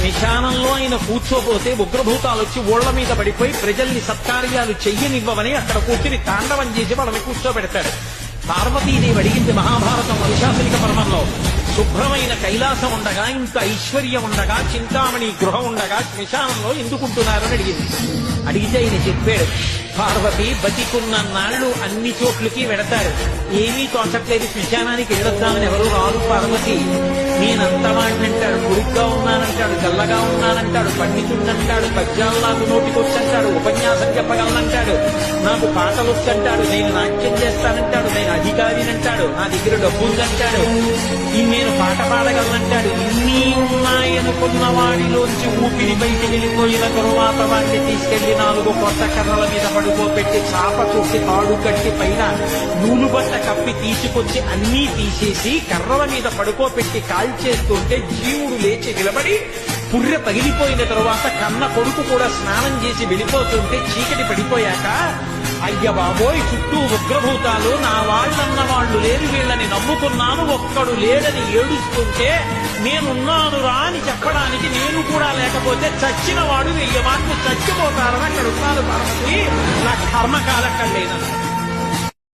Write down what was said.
శ్మశానంలో ఆయన కూర్చోపోతే ఉగ్రభూతాలు వచ్చి ఓళ్ల మీద పడిపోయి ప్రజల్ని సత్కార్యాలు చెయ్యనివ్వమని అక్కడ కూర్చుని తాండవం చేసి వాళ్ళని కూర్చోబెడతాడు. పార్వతీదేవి అడిగింది మహాభారతం అనుశాసనిక పర్వంలో, శుభ్రమైన కైలాసం ఉండగా, ఇంత ఐశ్వర్యం ఉండగా, చింతామణి గృహం ఉండగా శ్మశానంలో ఎందుకుంటున్నారని అడిగింది. అడిగితే ఆయన చెప్పాడు, పార్వతి బతికున్న నాళ్లు అన్ని చోట్లకి వెడతారు, ఏమీ తోచట్లేదు, శ్మశానానికి వెళ్ళొద్దామని ఎవరు రారు పార్వతి. నేనంత వాడినంటాడు, పొడుగ్గా ఉన్నానంటాడు, గల్లగా ఉన్నానంటాడు, పండితున్నంటాడు, పద్యాలు నాకు నోటికొచ్చంటాడు, ఉపన్యాసం చెప్పగలనంటాడు, నాకు పాటలు వచ్చంటాడు, నేను నాట్యం చేస్తానంటాడు, నేను అధికారినంటాడు, నా దగ్గర డబ్బు ఉందంటాడు, నేను పాట పాడగలనంటాడు. ఇన్ని ఉన్నాయనుకున్న వాడిలోంచి ఊపిరి బయటికి వెళ్ళిపోయిన తరువాత వాడిని తీసుకెళ్లి 4 కొత్త కర్రల మీద పడుకోబెట్టి చాప చుట్టి తాడు కట్టి పైన నూలు బట్ట కప్పి తీసుకొచ్చి అన్నీ తీసేసి కర్రల మీద పడుకోబెట్టి కాల్చేస్తుంటే జీవుడు లేచి నిలబడి పుర్రె పగిలిపోయిన తరువాత కన్న కొడుకు కూడా స్నానం చేసి వెళ్ళిపోతుంటే చీకటి పడిపోయాక, అయ్య బాబోయ్ చుట్టూ ఉగ్రభూతాలు, నా వాళ్ళన్న వాళ్ళు లేరు, వీళ్ళని నమ్ముకున్నాను, ఒక్కడు లేడని ఏడుస్తుంటే నేనున్నాను రా అని చెప్పడానికి నేను కూడా లేకపోతే చచ్చిన వాడు 1000 మాటలు చచ్చిపోతారని అక్కడ ఉన్నాను పార్వతి, నా కర్మకాలక్కడలేను.